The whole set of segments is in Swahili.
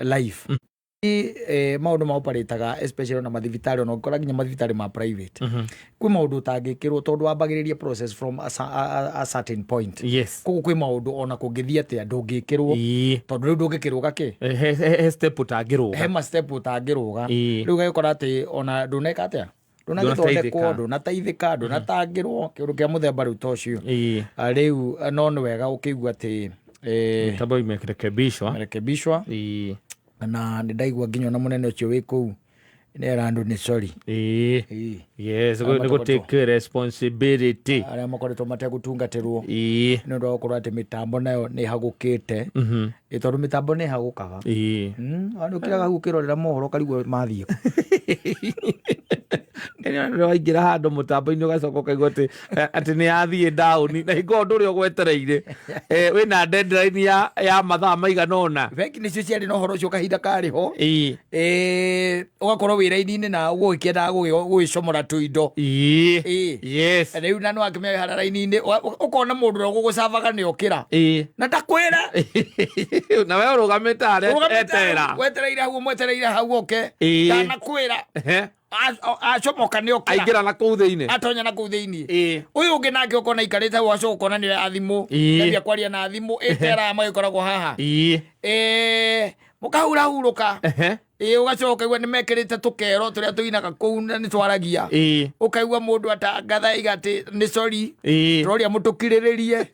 live maundu maoparetaga especially na mathibitari ona ukora nginya mathibitari ma private kwi maundu tangikirwo tondu wambagiriria process from a certain point koguo kwi maundu ona kungithia atia ndungikirwo tondu riu ndungikirwo gake he step utangirwo he ma step utangirwo riu gakora ati ona nduneka atia ndunagithondekwo ndunateithika ndunatangirwo kiundu kia muthemba riu tocio riu no ni wega ukigua ati mitambo imerekebishwa na ndaigua nginya na munene ucio wi kuu ni arandu ni sorry yes ni go take responsibility aria makoretwo mategutungatirwo ni ndu gukorwo ati mitambo nayo ni hagukite tondu mitambo ni hagukaga andu kiraga gukirorera mohoro karigwo mathie ndio waingira handu mutambo-ini ugacoka ukaigua ati ni athie down na hingo ndurio gwetereire wina deadline ya mathaa maigana ona bengi nicio ciari no horo ucio kahinda kariho ugakorwo wira-ini na ugikienda gugicomora tuindo yes riu na no akimya hara raini-ini ukona mundu ro gugucavaga ni okira na ndakwira na wewe urugamite are etera wetereire hau mwetereire hau oke kana kwira acomoka ni okira aingira na kuu thiini atonya na kuu thiini uyu ungi nake ukona ikarite hau acoka ukona ni athimu nabia kwaria na athimu etera magikoragwo haha mukahura huruka ugacoka igua ni mekirite tukero turia tuinaga kuu na ni twaragia ukaigua mundu atangatha igati ni sorry turoria mutukiriririe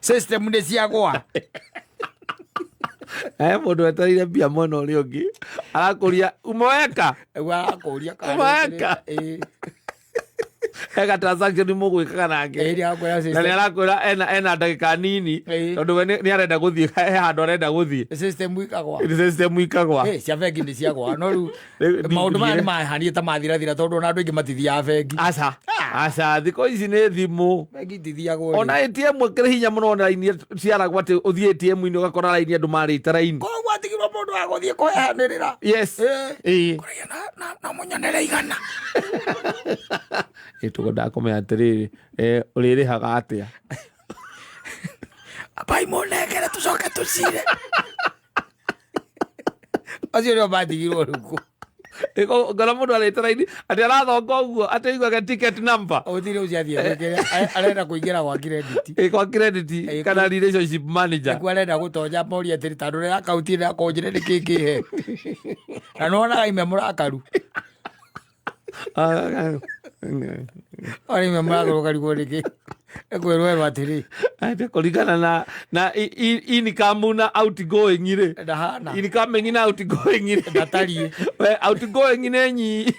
system ni ciagwa mundu etereire mbia mwena uria ungi arakuria umeweka arakuria umeweka ega transaction mugwikaga nake na ni arakwira ena ndagika nini tondu ni arenda guthie he handu arenda guthie system ikagwa cia bengi ni ciagwa no riu maundu maya ni mahanie ta mathirathira tondu ona andu aingi matithia bengi aca thiko ici ni thimu bengi tithiagwo ona ATM kiri hinya muno raini ciaragwo ati uthie ATM-ini ugakora raini andu marite raini koguo atigirwo mundu wa guthie kuheanirira kuria na munyonere igana tugoda kumenya atiriri uririhaga atia abai munengere tucoke tucire acio nio matigirwo ruku ngona mundu areteraini ati arathonga uguo ateiguaga ticket number uthire uciathie arenda kuingira gwa credit kana relationship manager arenda gutonya moria atiri tondu ria akaunti ria konjire ni kikihe na nona ime murakaru ime murakaru karigwo niki ekwirwerwo atiri ati kuringana na income na outgoing ire incoming na outgoing ndatarie outgoing ni nyi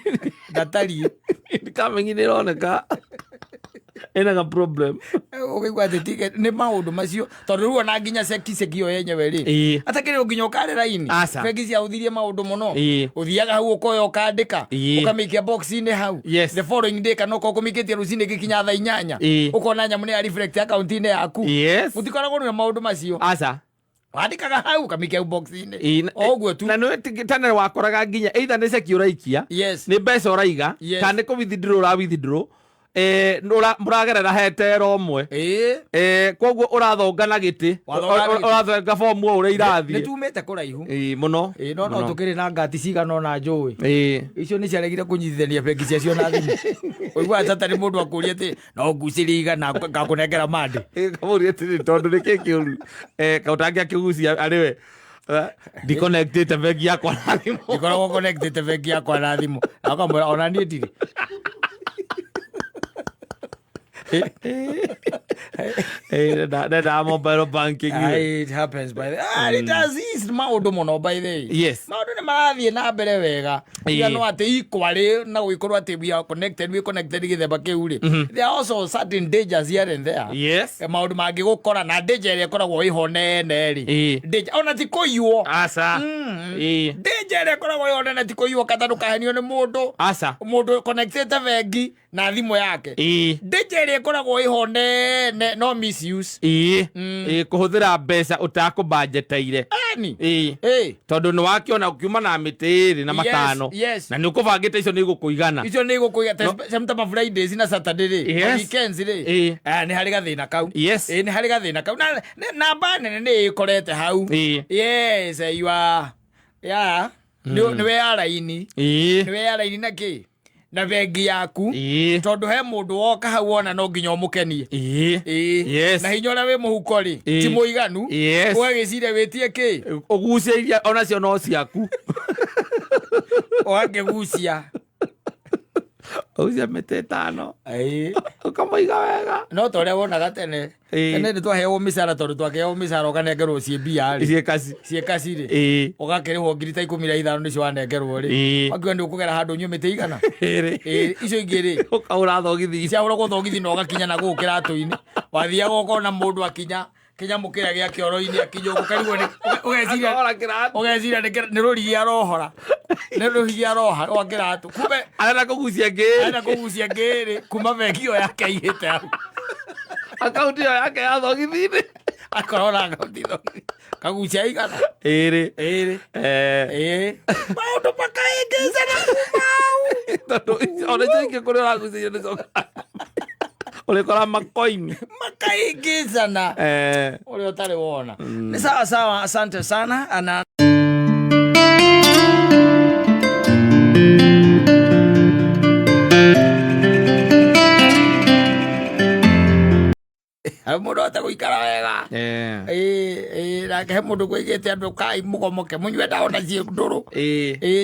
ndatarie incoming ni roneka ena problem ukigwa ati ticket ni maundu macio tondu riu ona nginya ceki yo yenyewe ri atakiri nginya ukare raini bengi cia uthirie maundu muno uthiaga hau ukoyo ukandika ukamikia box-ini hau the following day kana ukomikitie rucini gikinya thaa 8 ukona nyamu ni reflect account-ini yaku utikoragwo na maundu macio wandikaga hau kamikia box-ini oguo tu na no tane wakoraga nginya either ni ceki uraikia ni mbeca uraiga kana ni ku withdraw ra withdraw muragerera hetero mwe koguo urathongana giti urathonga fomu uria irathie nitumite kuraihu muno no tukiri na ngati cigana na njui icio ni ciaregire kunyithithania bengi ciacio na thimu uigua ata ni mundu akuria ati no nguciria igana ngakunengera mandi kamuria ati tondu ni kikiuru kautangia kigucia ariwe disconnected bengi yakwa na thimu ikoragwo connected bengi yakwa na thimu akamwira ona nie ndiri that mobile banking it happens by the it does is maundu muno by the maundu ni marathie na mbere wega ya no ati ikwari na guikorwo ati we are connected githemba kiu ri there are also certain dangers here and there maundu mangi gukora na danger ire koragwo ihonene ri danger ona ti kuiwo danger ire koragwo ihonene ti kuiwo kata ndukahenio ni mundu connected bengi na thimu yake danger ire koragwo ihonene no misuse kuhuthira mbeca utakubudgeteire tondu ni wakiona ukiuma na miti na matano na ni ukubangite icio ni igukuigana semta ma Fridays na Saturday weekends ni hari gathina kau ni hari gathina kau na bane ni ikorete hau yes you are niwe araini naki na bengi yaku tondu he mundu woka hau wona no nginya umukenie na hinya uria wi muhuko ri ti muiganu ugagicire witie ki uguciria ona cio no ciaku wangegucia ucia mite tano ukamaiga wega no toria wonaga tene ni twaheo misara tondu twakeo misara ukanengerwo cie mbia ri cie kasi ri ugakirihwo ngiri ta 15 nicio wanengerwo ri wakiwa ni ukugera handu nyumite igana icio ingi ri ukaura thogithi cia ura guthogithi no gakinya na gukira atu-ini wathiaga ukona mundu akinya mukira gia kioro-ini akinya ukarigwo ni ugecira ni rurigi arohora wakira atu kumbe arenda kugucia ngiri kuma bengi iyo yake ihite hau akaunti iyo yake ya thogithi-ini akorora akaunti thogithi kagucia igana maundu makaingizana kuma tondu ona icio ingĩ kũrĩa ũragucĩrio nĩ coka ulikora makoini makaingizana ule utari wona ni sawa asante sana mundu ataguikara wega nake he mundu gwigite andu kai mugomoke munywe ndawa na cie nduru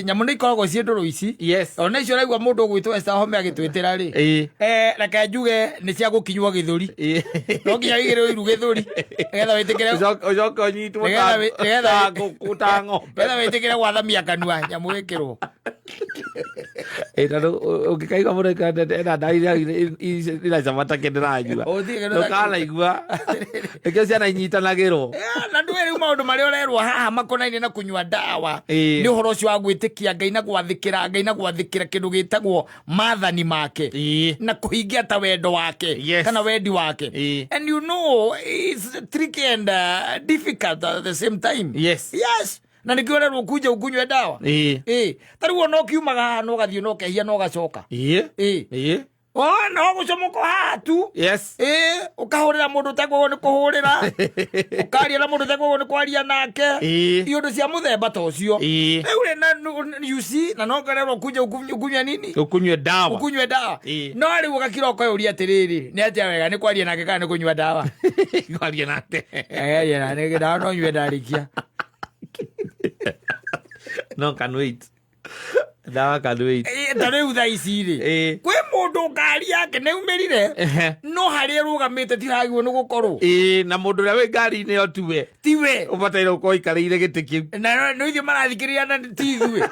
nyamu ni ikoragwo cie nduru ici ona icio raigua mundu gwitwo Esther Home agitwitira ri reke njuge ni cia gukinywa githuri no nginya igirwo iru githuri nigetha witikire ucoke unyitwo nigetha witikire gwathamia kanua nyamu wikirwo tondu ungikaiga mundu ena ndawa ina camata kindiranyua ndukanaigua ikio ciana inyitanagirwo na ndwe riu maundu maria urerwo haha makonainie na kunyua ndawa ni uhoro ucio wa gwitikia Ngai na gwathikira kindu gitagwo maathani make na kuhingia ta wendo wake kana wendi wake and you know it's tricky and difficult at the same time yes na nikiorerwo kuja ukunywe ndawa tariu no kiumaga haha no gathie no kehia no gacoka no gucomoka hatu ukahurira mundu tegwo ni kuhurira ukaria na mundu tegwo ni kwaria nake iundu cia muthemba ta ucio riu na you see na no ngererwo kuja ukunywa nini ukunywe ndawa no riu ugakiroko yuria atiriri ni atia wega ni kwaria nake kana ni kunywa ndawa kwaria nake na ni ndawa no nywe ndarikia no can wait ndawa can wait tariu tha ici ri kwi mundu ngari yake ni umirire no hari rugamite ti hagwo ni gukorwo na mundu ria wi ngari-ini yo tiwe ubataire gukorwo ikarĩire gĩtĩ kĩu na no ithuĩ marathikĩrĩria na ti ithuĩ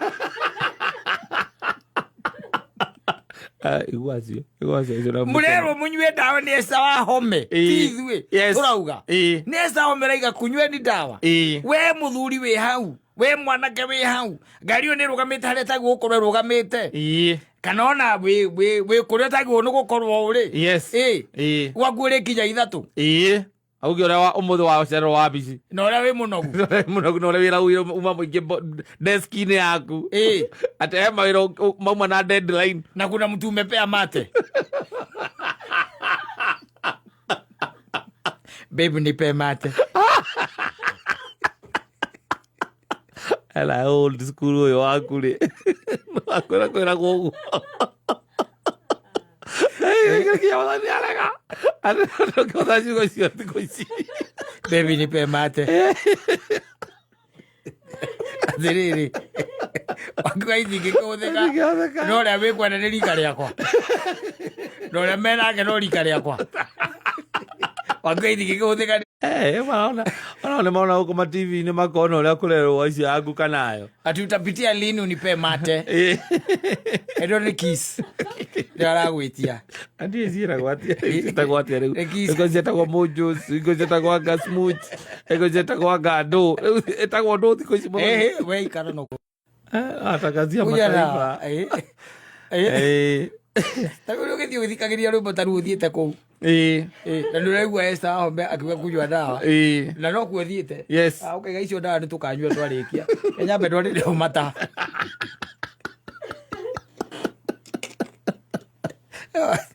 murerwo munyue ndawa ni Esther wa Home ti ithuĩ turauga ni Esther Home raiga kunyweni ndawa we muthuri wi hau we mwanake wi hau ngari ni rugamite haria tagwo gukorwo rugamite kana ona we kuria tagwo ni gukorwo uri gwakure kinya ithatu augi uria umuthi wa ucerero wa bici na uria wi munogu na uria wira uma muingi desk-ini yaku ati he mawira mauma na deadline na kuna mtu umepea mate baby nipe mate ala old school uyo waku ri akwira kwira gugu baby nipe mate thiriri wakwa ithingi kuthika no ria wikwana ni rika riakwa no ria menake no rika riakwa wakwa ithingi kuthika maona huko ma TV ni makona uria kurerwo ici yaku kanayo ati utapitia lini unipe mate edo ni kiss ndaragwitia andi ezira gwatia riu ego zetagwo mojos ego zetagwo gasmuch ego zetagwo gado etagwo ndo thiko ici we ikara no atakazia mataifa Taruo githio githikagiria rwimbo taruo uthiite kuu. Na nduraigua Esther Wahome akiuga kunywa ndawa. Na no kuo thiite. Yes. Okay, icio ndawa nitukanyua twarikia. Nyambe ndwarire umata.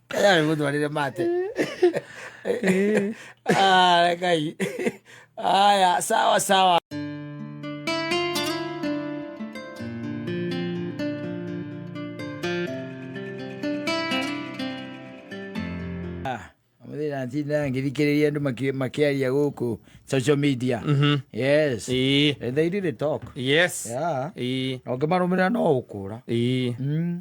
Aya ni mtu alile mate. Kai. Aya, sawa sawa. Amudira ntina ngirikiriria andu makiaria guku social media. Yes. And they did talk. Yes. Yeah. Ongemarumira no ukura.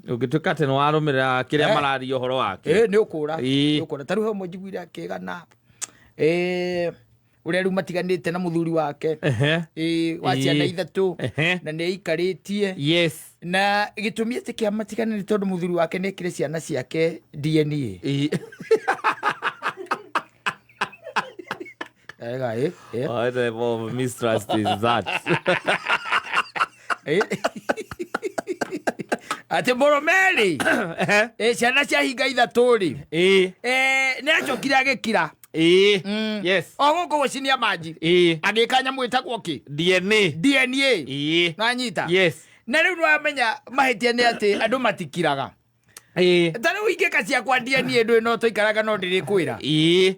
Ugituka ati no warumira kiria mararia uhoro wake. Ni ukura. Ukura taru he mujiguire akigana. Uria riu matiganite na muthuri wake. Wa ciana ithatu na ni ikaritie. Yes. Na gitumi ati kia matiganite tondu muthuri wake ne kire ciana ciake DNA. What type of mistrust is that? Ati Moromeri ciana cia hinga ithatu ri ni acokire agikira. Yes. Oguko gucinia maji agika nyamu itagwo ki DNA na nyita. Yes. Na riu nwamenya mahitia ni ati andu matikiraga. Tariu ingeka ciakwa DNA ndu no toikaraga no ndirikwira.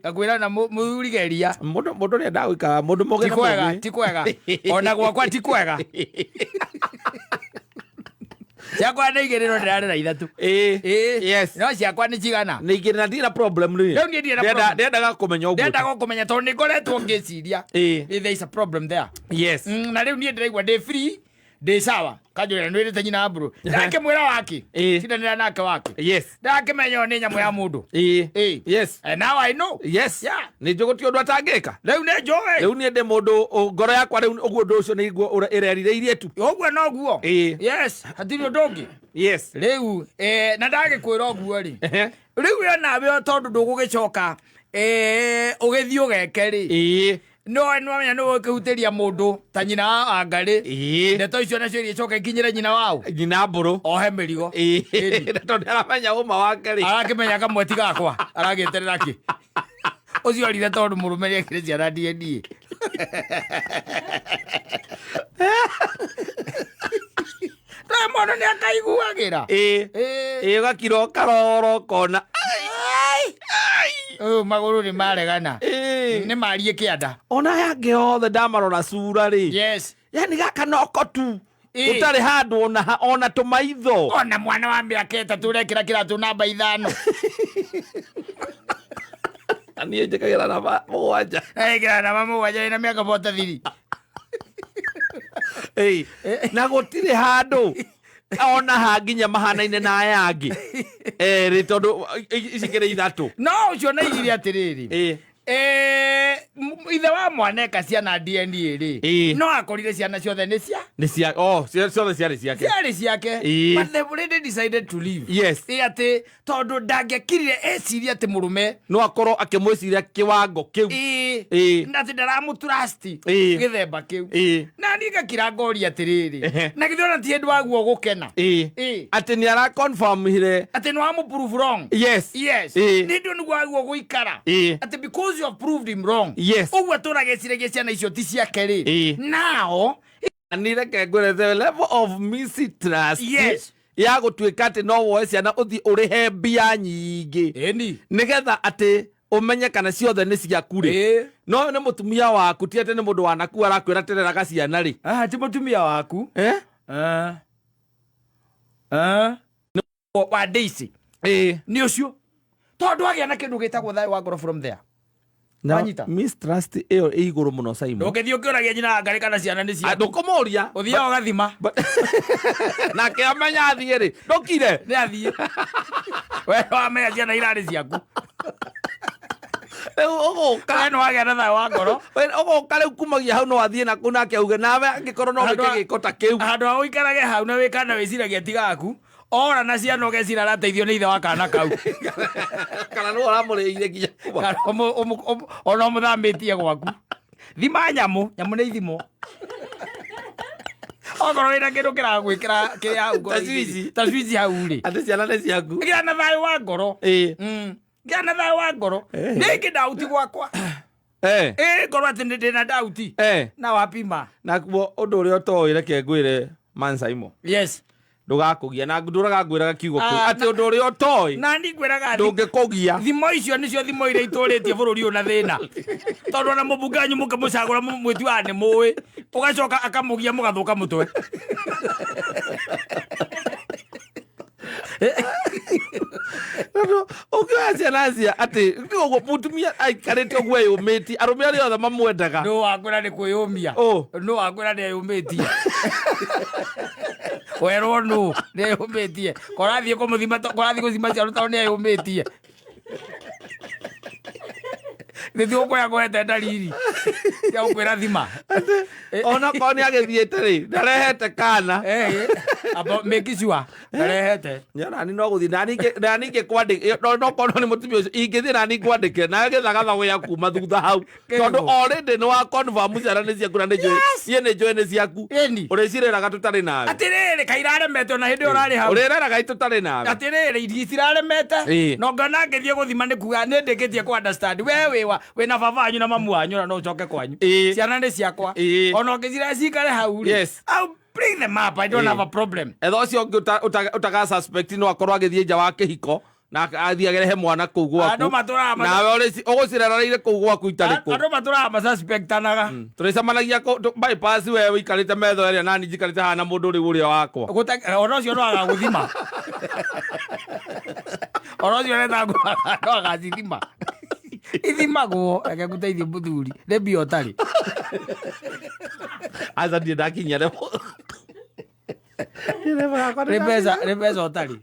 Ngakwira na muthuri geria mundu ni ndagwika mundu mogera ti kwega ona gwakwa ti kwega. Ciakwa nä igä rä ro ndä rarä ra ithatu. Yes. No ciakwa nä cigana nä igä rä na ndina problem rä ndendaga kå menya å ndendaga kå menya tondå nä ngoretwo ngä ciria there is a problem there. Yes. Na rä u niä ndä raigua ndä free ndä sawa kanjå rä nä rä te nyina mbå ndakä mwä ra wake cindanä ra nake wake. Yes. ndakä menya nä nyamå ya må ndå. Yes. Now I know. Yes. nä njå gå ti å ndå atangä ka rä u nä njå rä u niä ndä må ndå ngoro yakwa rä u å guo å ndå å cio nä iguo ä rerirä irie tu å guo noguo. Yes. hatirä å ndå å ngä. Yes. rä u na ndagä kwä ra å guo rä rä u yo nawe tondå ndå gå gä coka å gä thiä å geke rä no nwamenya no ukihuteria mundu ta nyina wa Ngarĩ ndeto icio nacio icoka ikinyire nyina wao nyina mburu ohe mirigo tondu aramenya uma wake ri arakimenya kamwe ti gakwa aragĩterera ki ucio rire tondu mũrũme ekire ciana DNA na mwana nĩ akaiguagĩra gakiro karoro kona magũrũ nĩ maregana nĩ marie kĩanda ona yange othe ndamarora cura ri yes yani gaka noko tu utari handu ona tumaitho ona mwana wa mĩaka ĩtatũ ũrekĩra kĩratũ namba 5 ani njĩkagĩra namba 7 ekĩra namba 7 ĩna mĩaka 43 na gũtirĩ handu ona hanginya mahanaine na aya angĩ ri tondu icikĩrĩ ithatũ no ũcio na igire atĩrĩrĩ ithe wa mwaneka ciana DNA ri no akorire ciana ciothe nĩ cia ciothe ciarĩ ciake but they already decided to leave. Yes. Ati tondu ndangĩakirire eciria ati mũrũme no akorwo akĩmwĩciria kĩwango kĩu na ati ndaramũtrust gĩthemba kĩu na niĩ ngakira ngoria atĩrĩrĩ na gĩthona ti hĩndĩ waguo gũkena atĩ nĩ ara confirm hire atĩ nĩ wamũprove wrong. Yes. Nĩ ndĩ nĩguo waguo gũikara atĩ because you have proved him wrong. Yes. Ũguo tũrageciragia ciana icio ti ciake rĩ now nireke ngwĩre the level of mistrust. Yes. ya gũtuĩka atĩ no woe ciana ũthiĩ ũrĩhe mbia nyingĩ nĩgetha atĩ ũmenye kana ciothe nĩ ciaku rĩ no nĩ mũtumia waku ti atĩ nĩ mũndũ wanaku arakwĩra tereraga ciana rĩ ti mũtumia waku wa Daisy nĩ ũcio tondũ agĩa na kĩndũ gĩtagwo thayũ wa ngoro from there. Mistrust ĩyo ĩ igũrũ mũno Simon. Ndũngĩthiĩ ũkĩũragia nyina Ngarĩ kana ciana nĩ cia ndũkũmũria ũthiaga ũgathima nake amenya athiĩ rĩ ndũkire nĩ athiĩ we wamenya ciana irarĩ ciaku rĩu ũgũka nĩ wagĩa na thayũ wa ngoro ũgũka rĩu kumagia hau no athiĩ naku nake auge nawe angĩkorwo no wĩke gĩko ta kĩu handũ ha ũikarage hau na wĩkana wĩciragia ti gaku ora na ciana ũgecira arateithio nĩ ithe wa kana kau kana nĩ ũramũrĩire nginya ona ũmũthambĩtie gwaku thima nyamũ nĩ ithimo Ogoro ina kindu kiragwikira ki hau ngoro. Taswizi hau ri. Ate ciana nĩ ciaku. Gĩa na thayũ wa ngoro. Gĩa na thayũ wa ngoro. Nĩngĩ ndauti gwakwa. Ngoro atĩ ndĩna ndauti. Na wapima. Nakuo ũndũ ũrĩa ũtoĩ reke ngwĩre Mansaimo. Yes. Ndũgakũgia na ndũraga ngwĩraga kiugo kĩu atĩ ũndũ ũrĩa ũtoĩ na ndi ngwĩraga ndũngĩkũgia. Thimo icio nĩcio thimo iria itũrĩtie bũrũri ũyũ na thĩna. Tondũ ona mũmbunge mũkamũcagũra mwĩtu wa nĩ mũĩ ũgacoka akamũgia mũgathũka mũtwe. Ũkĩoya ciana cia atĩ ũguo mũtumia aikarĩte ũguo eyũmĩtie arũme arĩa othe mamwendaga. Nũ wakwĩra nĩ kwĩyũmia. Nũ wakwĩra nĩ eyũmĩtie. Werwo nũ nĩ eyũmĩtie. Korathiĩ kũmũthima korathiĩ gũthima ciana tondũ nĩ eyũmĩtie. Nĩthiĩ ũkoya kwete ndariri cia gũkwĩra thima. Ona korwo nĩ agĩthiĩte rĩ ndarehete kana. Make sure ndarehete. Nani no gũthiĩ na ningĩ kwandĩke no korwo nĩ mũtumia ũcio ingĩthiĩ na ningĩ kwandĩke na getha gathagu ya kuma thutha hau. Tondũ already nĩ wa confirm ciana nĩ ciaku na niĩ nĩ njũĩ nĩ ciaku. Ũrĩcireraga tũtarĩ nawe. Atĩrĩrĩ kairaremete ona hĩndĩ ũrarĩ hau. Ũrĩreraga tũtarĩ nawe. Atĩrĩrĩ irio itiraremete. No ngona ngĩthiĩ gũthima nĩ kuga nĩ ndĩkĩtie ku understand we wĩna baba wanyu na mamu wanyu na no ũcoke kwanyu. Ciana nĩ ciakwa. Ona ũngĩcira cikare hau rĩ. I'll bring them up. I don't have a problem. Etha ũcio ũngĩ ũtaga suspect no akorwo agĩthiĩ nja wa kĩhiko na athiĩ agerehe mwana kũu gwaku. Nawe ũgũcirereire kũu gwaku itarĩ kũ. Andũ matũraga masuspectanaga. Tũrĩcemanagia bypass we ũikarĩte metho ĩrĩa nani njikarĩte haha na mũndũ ũrĩ ũrĩa wakwa. Ona ũcio no agagũthima. Ona ũcio no agacithima. Ithimagwo reke gũteithie mũthuri nĩ mbia ũtarĩ. Aca ndirĩ ndakinyia nĩ mbeca ũtarĩ.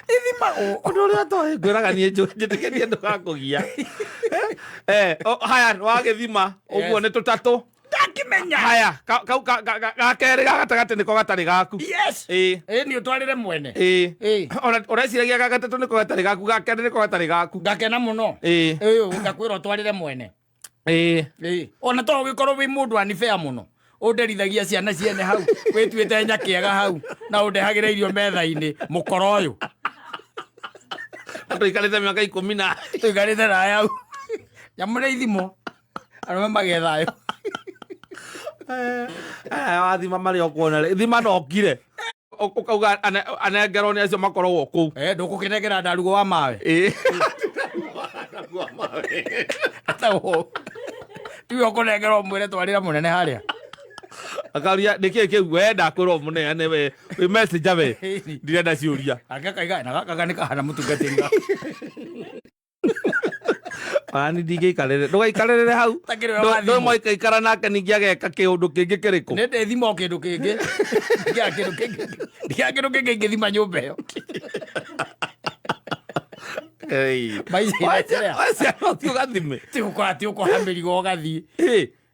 Ithimagwo ũndũ ũrĩa ũtoĩ ngwĩraga niĩ njĩtĩkĩrie ndũgakũgia. Haya wagĩthima ũguo nĩ tũtatũ. Ndakĩmenya. Haya gakerĩ gatagatĩ nĩko gatarĩ gaku. Yes. Nĩ ũtwarĩre mwene. Ũreciragia gagatatũ nĩko gatarĩ gaku gakerĩ nĩko gatarĩ gaku. Ngakena mũno. Ngakwĩra ũtwarĩre mwene. Ona to ũgĩkorwo wĩ mũndũ anibea mũno ũnderithagia ciana ciene hau wĩtuĩte nyakĩega hau na ũndehagĩra irio metha-inĩ mũkoro ũyũ. Tũikarĩte mĩaka 10 tũikarĩte nawe hau nyamũre ithimo arũme magethayo. Wathima marĩ okuona rĩ thima nokire ũkauga anengerwo nĩ acio makoragwo kũu. Ndũgũkĩnengera ndarugo wa mawe. Tiwe ũkũnengerwo mwĩre twarĩra mũnene harĩa. Akaria nĩkĩĩ kĩu we ndakwĩrwo mũnene we wĩ messenger we ndirenda ciũria. Akakaiga na gaka nĩ kahana mũtungatĩri. Ani ndingĩikarĩre ndũgaikarĩre hau. Ndũmoikaikara nake ningĩ ageka kĩũndũ kĩngĩ kĩrĩkũ. Nĩ ndĩthima o kĩndũ kĩngĩ. Ndiga kĩndũ kĩngĩ ingĩthima nyũmba ĩyo. Ũgathime. Tigũkora ti ũkũha mĩrigo ũgathiĩ.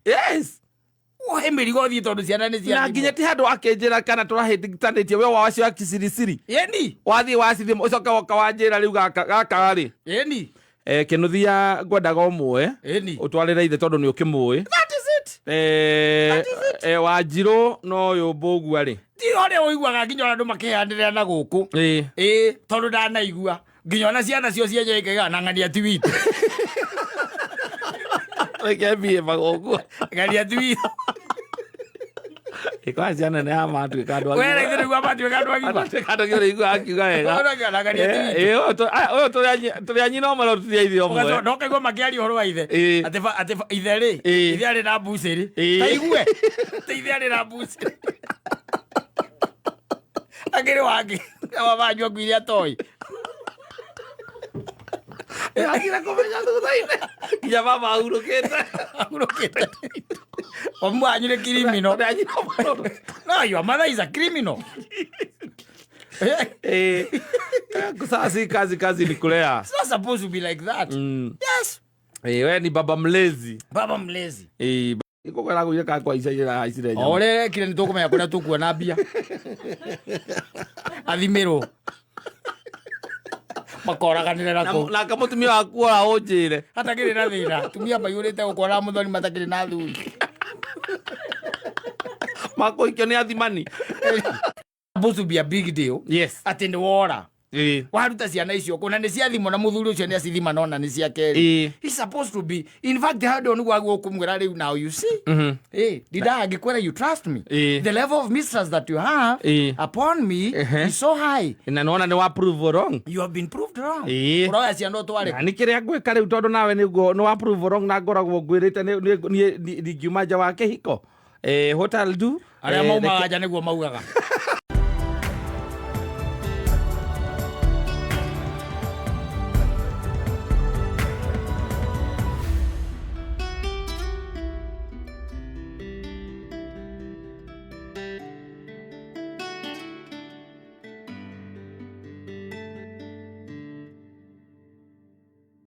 Yes. Wohe mĩrigo ũthiĩ tondũ ciana nĩ cia. Na nginya ti handũ akĩnjĩra kana tũrahĩtanĩtie we wacio wa kicirisiri. Yeni. Wathiĩ wacithima ũcoke woka wanjĩra rĩu gaka rĩ. Yeni. Kĩnuthia ngwendaga ũmwe ũtwarĩre ithe tondũ nĩ ũkĩmũĩ. That is it. Wanjirũ no yũmbũgua rĩ. Ti ũrĩa ũiguaga nginya andũ makĩhanĩrĩra na gũkũ. Tondũ ndanaigua nginya ona ciana cio cienyeikaga na ng'ania ti witũ. Reke mbie magũkua. Ng'ania ti witũ. Kwa ciana nĩ amatuĩka andũ agima. Wera ithuĩ nĩguo amatuĩka andũ agima. Amatuĩka andũ agima nĩguo akiuga wega. Ũyũ tũrĩ anyina ũmwe no tũtirĩ ithe ũmwe. Ndokaigua makĩaria ũhoro wa ithe. Atĩ ithe rĩ, ithe arĩ na mbucĩ rĩ. Ta igue, ta ithe arĩ na mbucĩ. Akĩrĩ wake, baba wanyu akuire atoĩ. Akĩra kũmenya thutha-inĩ. Nginya baba ahurũkĩte. Ahurũkĩte. Mamu wanyu nĩ criminal. No, your mother is a criminal. Sasa kazi ni kulea. It's not supposed to be like that. Yes. We ni baba mlezi. Baba mlezi. Iko kwera gũire ka kwa icaira haicire nyama. Ore kire nĩtũkũmenya kũrĩa tũkuona mbia. Athimĩrwo. Makoraganĩre nako. Na kamutumia waku ora ũnjĩre. Hatakĩrĩ na thĩna. Tumia maiyũrĩte gũkora mũthoni matakĩrĩ na thuri. makuikio ni athimani. Supposed to be a big deal. Yes. Ati ni wora. Waruta ciana icio kuna ni cia thimo na muthuri ucio ni acithima nona ni cia keri. He's supposed to be. In fact, how do you go kumwira riu now, you see? Dida agikwera, you trust me. The level of mistrust that you have upon me is so high. Na nona ni wa prove wrong. You have been proved wrong. Ura cia ndo tware. Ni kiria gwika riu tondu nawe ni wa prove wrong na ngoragwo ngwirite ni ngiuma nja wa kihiko. What I'll do. Aria mauma aja niguo maugaga.